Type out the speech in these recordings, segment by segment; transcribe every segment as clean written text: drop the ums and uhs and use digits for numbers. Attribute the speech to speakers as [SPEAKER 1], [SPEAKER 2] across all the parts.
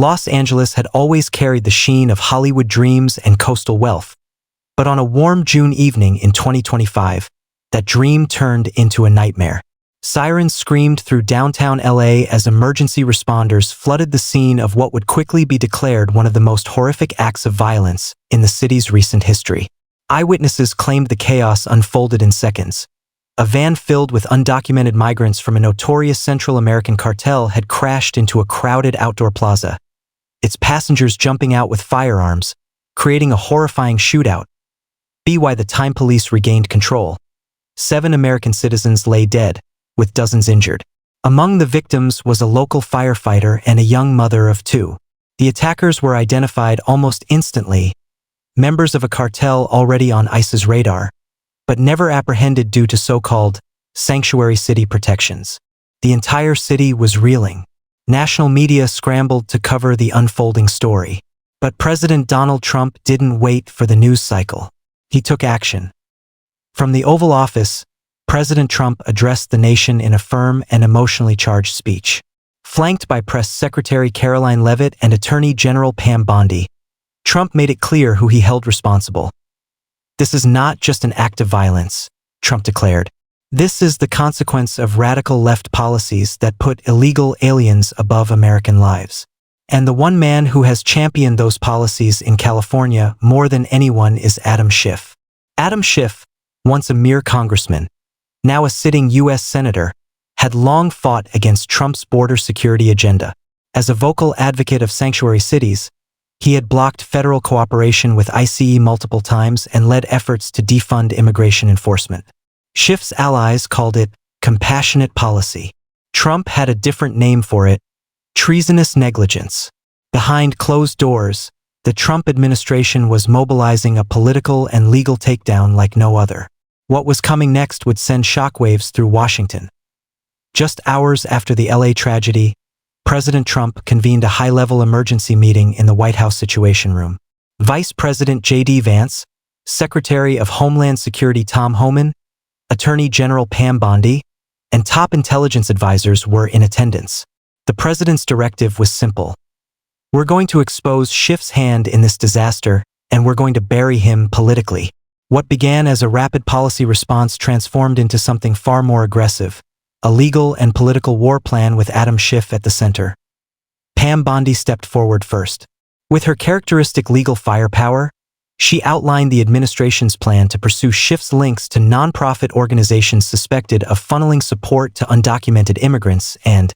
[SPEAKER 1] Los Angeles had always carried the sheen of Hollywood dreams and coastal wealth. But on a warm June evening in 2025, that dream turned into a nightmare. Sirens screamed through downtown LA as emergency responders flooded the scene of what would quickly be declared one of the most horrific acts of violence in the city's recent history. Eyewitnesses claimed the chaos unfolded in seconds. A van filled with undocumented migrants from a notorious Central American cartel had crashed into a crowded outdoor plaza, its passengers jumping out with firearms, creating a horrifying shootout. By the time police regained control, 7 American citizens lay dead, with dozens injured. Among the victims was a local firefighter and a young mother of 2. The attackers were identified almost instantly, members of a cartel already on ICE's radar, but never apprehended due to so-called sanctuary city protections. The entire city was reeling. National media scrambled to cover the unfolding story. But President Donald Trump didn't wait for the news cycle. He took action. From the Oval Office, President Trump addressed the nation in a firm and emotionally charged speech. Flanked by Press Secretary Caroline Leavitt and Attorney General Pam Bondi, Trump made it clear who he held responsible. "This is not just an act of violence," Trump declared. "This is the consequence of radical left policies that put illegal aliens above American lives. And the one man who has championed those policies in California more than anyone is Adam Schiff." Adam Schiff, once a mere congressman, now a sitting U.S. senator, had long fought against Trump's border security agenda. As a vocal advocate of sanctuary cities, he had blocked federal cooperation with ICE multiple times and led efforts to defund immigration enforcement. Schiff's allies called it compassionate policy. Trump had a different name for it: treasonous negligence. Behind closed doors, the Trump administration was mobilizing a political and legal takedown like no other. What was coming next would send shockwaves through Washington. Just hours after the LA tragedy, President Trump convened a high-level emergency meeting in the White House Situation Room. Vice President J.D. Vance, Secretary of Homeland Security Tom Homan, Attorney General Pam Bondi, and top intelligence advisors were in attendance. The president's directive was simple. "We're going to expose Schiff's hand in this disaster, and we're going to bury him politically." What began as a rapid policy response transformed into something far more aggressive: a legal and political war plan with Adam Schiff at the center. Pam Bondi stepped forward first. With her characteristic legal firepower, she outlined the administration's plan to pursue Schiff's links to nonprofit organizations suspected of funneling support to undocumented immigrants and,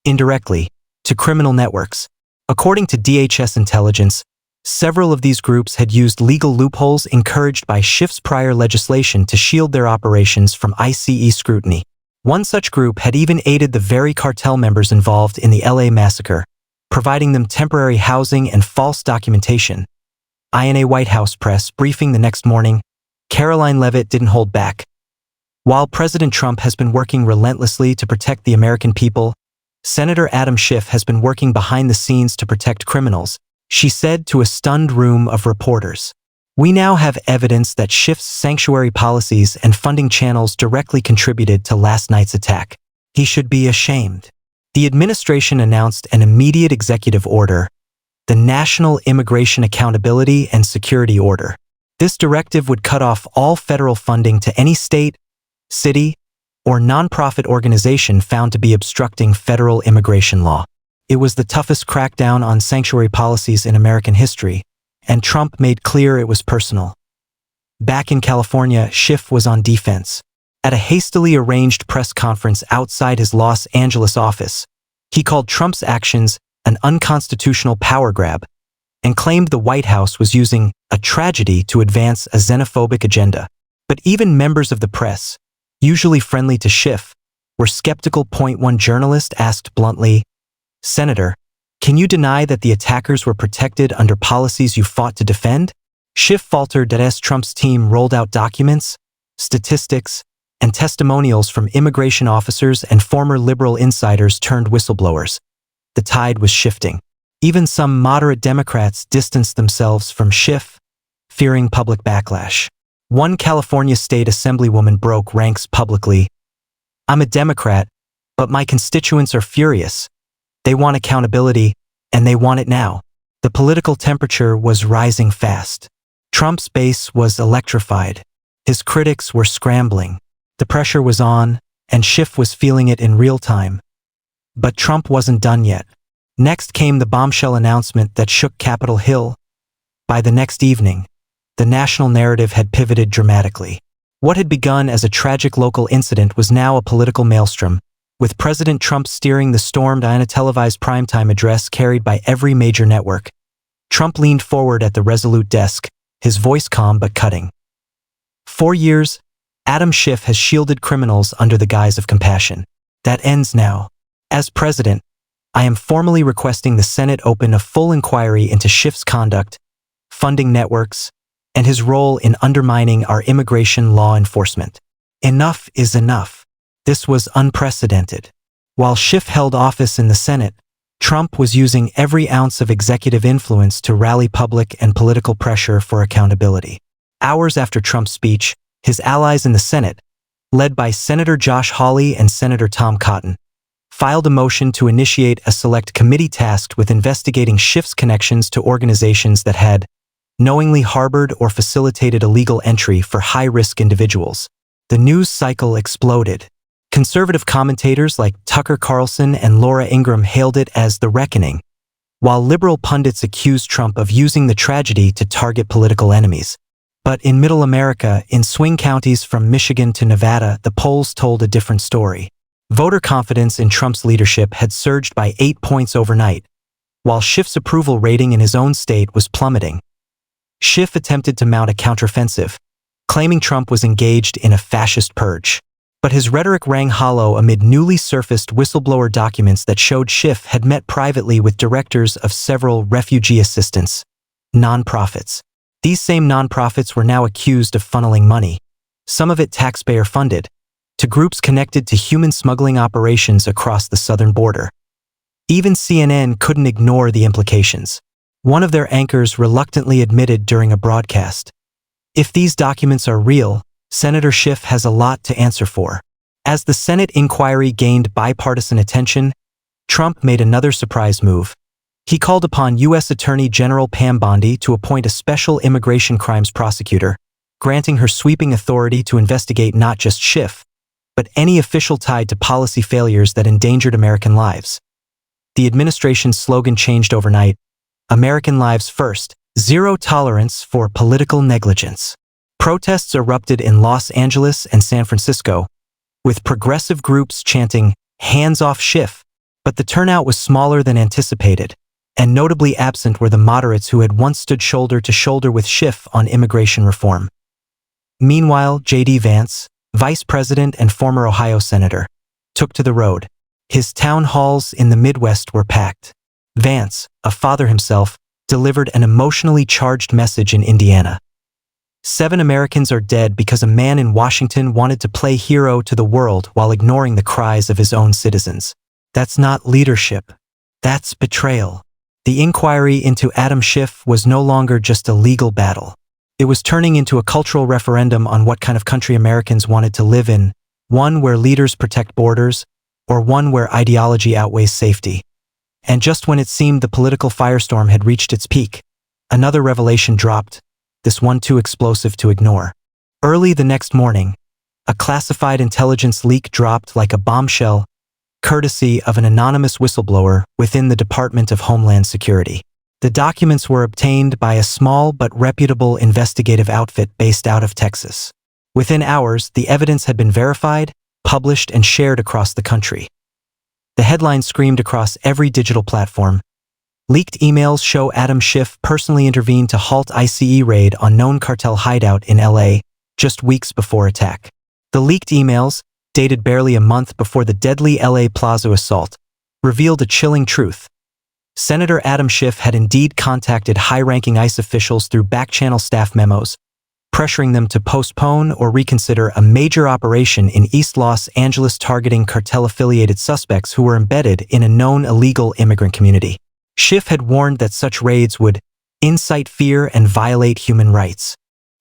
[SPEAKER 1] indirectly, to criminal networks. According to DHS intelligence, several of these groups had used legal loopholes encouraged by Schiff's prior legislation to shield their operations from ICE scrutiny. One such group had even aided the very cartel members involved in the LA massacre, providing them temporary housing and false documentation. In a White House press briefing the next morning, Caroline Leavitt didn't hold back. While President Trump has been working relentlessly to protect the American people, Senator Adam Schiff has been working behind the scenes to protect criminals, she said to a stunned room of reporters. "We now have evidence that Schiff's sanctuary policies and funding channels directly contributed to last night's attack. He should be ashamed." The administration announced an immediate executive order, the National Immigration Accountability and Security Order. This directive would cut off all federal funding to any state, city, or nonprofit organization found to be obstructing federal immigration law. It was the toughest crackdown on sanctuary policies in American history, and Trump made clear it was personal. Back in California, Schiff was on defense. At a hastily arranged press conference outside his Los Angeles office, he called Trump's actions an unconstitutional power grab and claimed the White House was using a tragedy to advance a xenophobic agenda. But even members of the press, usually friendly to Schiff, were skeptical. One journalist asked bluntly, "Senator, can you deny that the attackers were protected under policies you fought to defend?" Schiff faltered as Trump's team rolled out documents, statistics, and testimonials from immigration officers and former liberal insiders turned whistleblowers. The tide was shifting. Even some moderate Democrats distanced themselves from Schiff, fearing public backlash. One California state assemblywoman broke ranks publicly. "I'm a Democrat, but my constituents are furious. They want accountability, and they want it now. The political temperature was rising fast. Trump's base was electrified. His critics were scrambling. The pressure was on, and Schiff was feeling it in real time. But Trump wasn't done yet. Next came the bombshell announcement that shook Capitol Hill. By the next evening, the national narrative had pivoted dramatically. What had begun as a tragic local incident was now a political maelstrom, with President Trump steering the storm in a televised primetime address carried by every major network. Trump leaned forward at the resolute desk, his voice calm but cutting. For years, Adam Schiff has shielded criminals under the guise of compassion. That ends now. As president, I am formally requesting the Senate open a full inquiry into Schiff's conduct, funding networks, and his role in undermining our immigration law enforcement. Enough is enough. This was unprecedented. While Schiff held office in the Senate, Trump was using every ounce of executive influence to rally public and political pressure for accountability. Hours after Trump's speech, his allies in the Senate, led by Senator Josh Hawley and Senator Tom Cotton, filed a motion to initiate a select committee tasked with investigating Schiff's connections to organizations that had knowingly harbored or facilitated illegal entry for high-risk individuals. The news cycle exploded. Conservative commentators like Tucker Carlson and Laura Ingraham hailed it as the reckoning, while liberal pundits accused Trump of using the tragedy to target political enemies. But in Middle America, in swing counties from Michigan to Nevada, the polls told a different story. Voter confidence in Trump's leadership had surged by 8 points overnight, while Schiff's approval rating in his own state was plummeting. Schiff attempted to mount a counteroffensive, claiming Trump was engaged in a fascist purge. But his rhetoric rang hollow amid newly surfaced whistleblower documents that showed Schiff had met privately with directors of several refugee assistance nonprofits. These same nonprofits were now accused of funneling money, some of it taxpayer-funded, to groups connected to human smuggling operations across the southern border. Even CNN couldn't ignore the implications. One of their anchors reluctantly admitted during a broadcast, "If these documents are real, Senator Schiff has a lot to answer for." As the Senate inquiry gained bipartisan attention, Trump made another surprise move. He called upon U.S. Attorney General Pam Bondi to appoint a special immigration crimes prosecutor, granting her sweeping authority to investigate not just Schiff, but any official tied to policy failures that endangered American lives. The administration's slogan changed overnight: American lives first, zero tolerance for political negligence. Protests erupted in Los Angeles and San Francisco, with progressive groups chanting, "Hands off Schiff," but the turnout was smaller than anticipated, and notably absent were the moderates who had once stood shoulder to shoulder with Schiff on immigration reform. Meanwhile, J.D. Vance, vice president and former Ohio senator, took to the road. His town halls in the Midwest were packed. Vance, a father himself, delivered an emotionally charged message in Indiana. 7 Americans are dead because a man in Washington wanted to play hero to the world while ignoring the cries of his own citizens. That's not leadership. That's betrayal. The inquiry into Adam Schiff was no longer just a legal battle. It was turning into a cultural referendum on what kind of country Americans wanted to live in, one where leaders protect borders, or one where ideology outweighs safety. And just when it seemed the political firestorm had reached its peak, another revelation dropped, this one too explosive to ignore. Early the next morning, a classified intelligence leak dropped like a bombshell, courtesy of an anonymous whistleblower within the Department of Homeland Security. The documents were obtained by a small but reputable investigative outfit based out of Texas. Within hours, the evidence had been verified, published, and shared across the country. The headline screamed across every digital platform. Leaked emails show Adam Schiff personally intervened to halt ICE raid on known cartel hideout in LA just weeks before attack. The leaked emails, dated barely a month before the deadly LA Plaza assault, revealed a chilling truth. Senator Adam Schiff had indeed contacted high-ranking ICE officials through back-channel staff memos, pressuring them to postpone or reconsider a major operation in East Los Angeles targeting cartel-affiliated suspects who were embedded in a known illegal immigrant community. Schiff had warned that such raids would incite fear and violate human rights.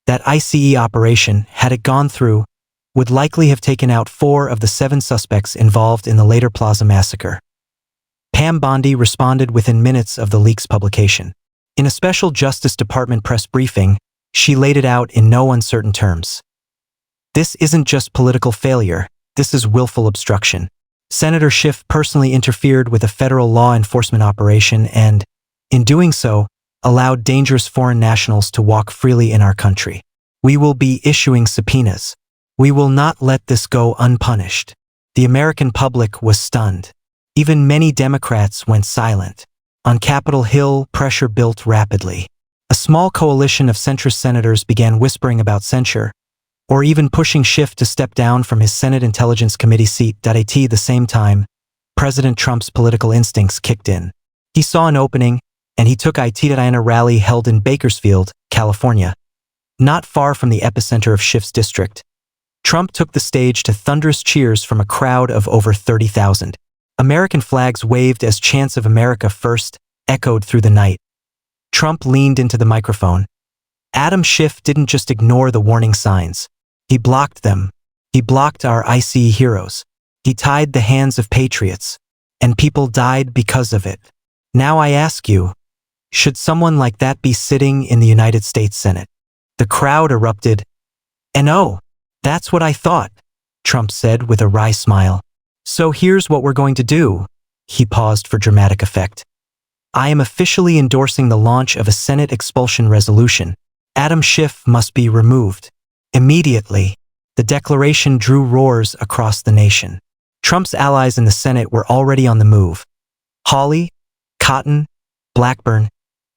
[SPEAKER 1] That ICE operation, had it gone through, would likely have taken out 4 of the 7 suspects involved in the later Plaza massacre. Pam Bondi responded within minutes of the leak's publication. In a special Justice Department press briefing, she laid it out in no uncertain terms. This isn't just political failure, this is willful obstruction. Senator Schiff personally interfered with a federal law enforcement operation and, in doing so, allowed dangerous foreign nationals to walk freely in our country. We will be issuing subpoenas. We will not let this go unpunished. The American public was stunned. Even many Democrats went silent. On Capitol Hill, pressure built rapidly. A small coalition of centrist senators began whispering about censure, or even pushing Schiff to step down from his Senate Intelligence Committee seat. At the same time, President Trump's political instincts kicked in. He saw an opening, and he took it in a rally held in Bakersfield, California. Not far from the epicenter of Schiff's district, Trump took the stage to thunderous cheers from a crowd of over 30,000. American flags waved as chants of America First echoed through the night. Trump leaned into the microphone. Adam Schiff didn't just ignore the warning signs. He blocked them. He blocked our ICE heroes. He tied the hands of patriots. And people died because of it. Now I ask you, should someone like that be sitting in the United States Senate? The crowd erupted. And oh, that's what I thought, Trump said with a wry smile. So here's what we're going to do. He paused for dramatic effect. I am officially endorsing the launch of a Senate expulsion resolution. Adam Schiff must be removed. Immediately, the declaration drew roars across the nation. Trump's allies in the Senate were already on the move. Hawley, Cotton, Blackburn,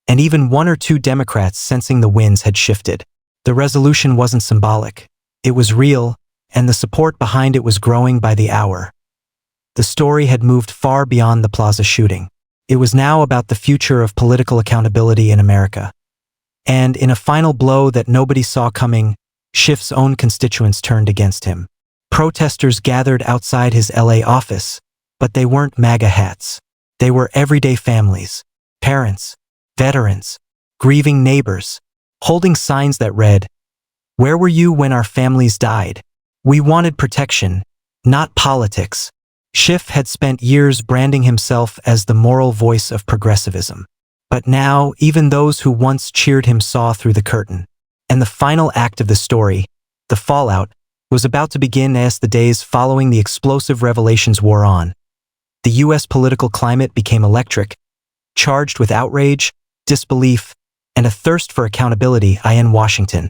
[SPEAKER 1] and even one or two Democrats sensing the winds had shifted. The resolution wasn't symbolic. It was real, and the support behind it was growing by the hour. The story had moved far beyond the Plaza shooting. It was now about the future of political accountability in America. And in a final blow that nobody saw coming, Schiff's own constituents turned against him. Protesters gathered outside his LA office, but they weren't MAGA hats. They were everyday families, parents, veterans, grieving neighbors, holding signs that read, "Where were you when our families died? We wanted protection, not politics." Schiff had spent years branding himself as the moral voice of progressivism. But now, even those who once cheered him saw through the curtain. And the final act of the story, the fallout, was about to begin as the days following the explosive revelations wore on. The U.S. political climate became electric, charged with outrage, disbelief, and a thirst for accountability in Washington.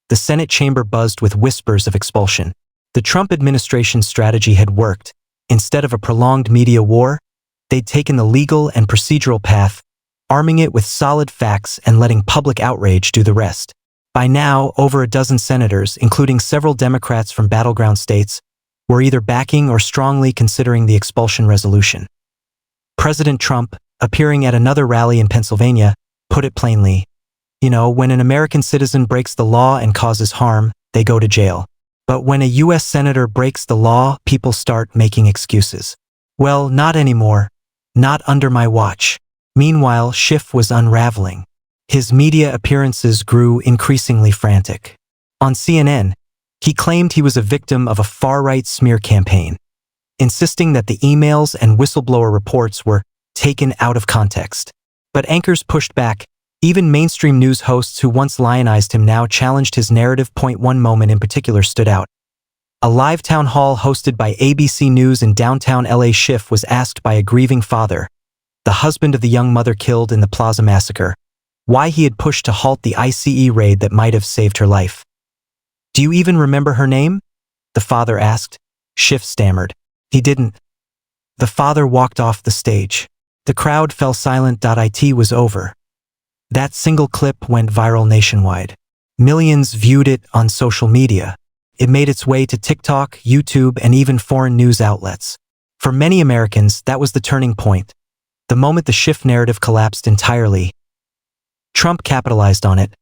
[SPEAKER 1] The Senate chamber buzzed with whispers of expulsion. The Trump administration's strategy had worked. Instead of a prolonged media war, they'd taken the legal and procedural path, arming it with solid facts and letting public outrage do the rest. By now, over a dozen senators, including several Democrats from battleground states, were either backing or strongly considering the expulsion resolution. President Trump, appearing at another rally in Pennsylvania, put it plainly, when an American citizen breaks the law and causes harm, they go to jail. But when a U.S. senator breaks the law, people start making excuses. Well, not anymore. Not under my watch. Meanwhile, Schiff was unraveling. His media appearances grew increasingly frantic. On CNN, he claimed he was a victim of a far-right smear campaign, insisting that the emails and whistleblower reports were taken out of context. But anchors pushed back. Even mainstream news hosts who once lionized him now challenged his narrative. One moment in particular stood out. A live town hall hosted by ABC News in downtown LA. Schiff was asked by a grieving father, the husband of the young mother killed in the Plaza massacre, why he had pushed to halt the ICE raid that might have saved her life. "Do you even remember her name?" the father asked. Schiff stammered. He didn't. The father walked off the stage. The crowd fell silent. It was over. That single clip went viral nationwide. Millions viewed it on social media. It made its way to TikTok, YouTube, and even foreign news outlets. For many Americans, that was the turning point. The moment the Schiff narrative collapsed entirely. Trump capitalized on it,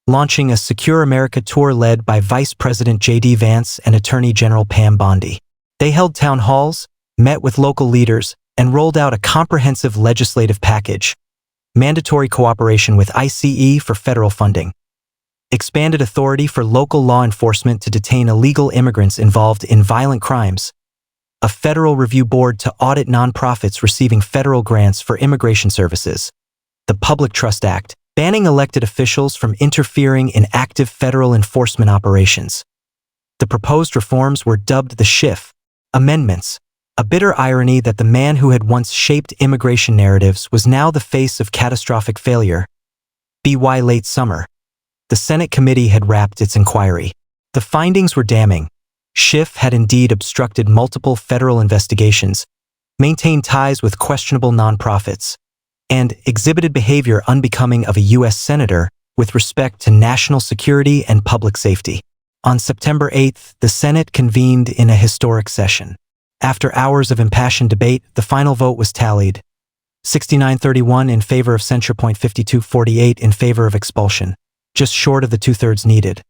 [SPEAKER 1] launching a Secure America tour led by Vice President J.D. Vance and Attorney General Pam Bondi. They held town halls, met with local leaders, and rolled out a comprehensive legislative package. Mandatory cooperation with ICE for federal funding. Expanded authority for local law enforcement to detain illegal immigrants involved in violent crimes. a federal review board to audit nonprofits receiving federal grants for immigration services. The Public Trust Act, banning elected officials from interfering in active federal enforcement operations. The proposed reforms were dubbed the Schiff Amendments, a bitter irony that the man who had once shaped immigration narratives was now the face of catastrophic failure. By late summer, the Senate committee had wrapped its inquiry. The findings were damning. Schiff had indeed obstructed multiple federal investigations, maintained ties with questionable nonprofits, and exhibited behavior unbecoming of a U.S. senator with respect to national security and public safety. On September 8th, the Senate convened in a historic session. After hours of impassioned debate, the final vote was tallied. 69-31 in favor of censure, 52-48 in favor of expulsion, just short of the two-thirds needed.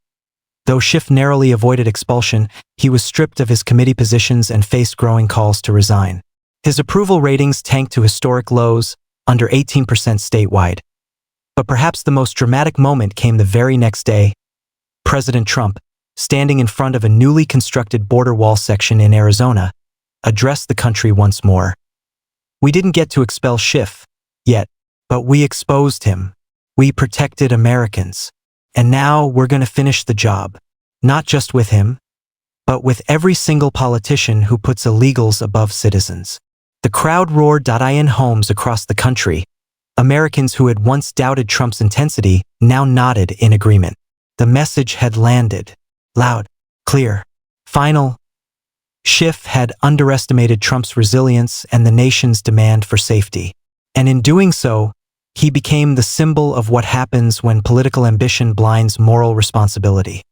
[SPEAKER 1] Though Schiff narrowly avoided expulsion, he was stripped of his committee positions and faced growing calls to resign. His approval ratings tanked to historic lows, under 18% statewide. But perhaps the most dramatic moment came the very next day. President Trump, standing in front of a newly constructed border wall section in Arizona, addressed the country once more. "We didn't get to expel Schiff yet, but we exposed him. We protected Americans. And now we're going to finish the job, not just with him, but with every single politician who puts illegals above citizens." The crowd roared. In homes across the country, Americans who had once doubted Trump's intensity now nodded in agreement. The message had landed. Loud, clear, final. Schiff had underestimated Trump's resilience and the nation's demand for safety. And in doing so, he became the symbol of what happens when political ambition blinds moral responsibility.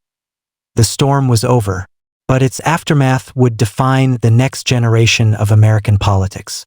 [SPEAKER 1] The storm was over, but its aftermath would define the next generation of American politics.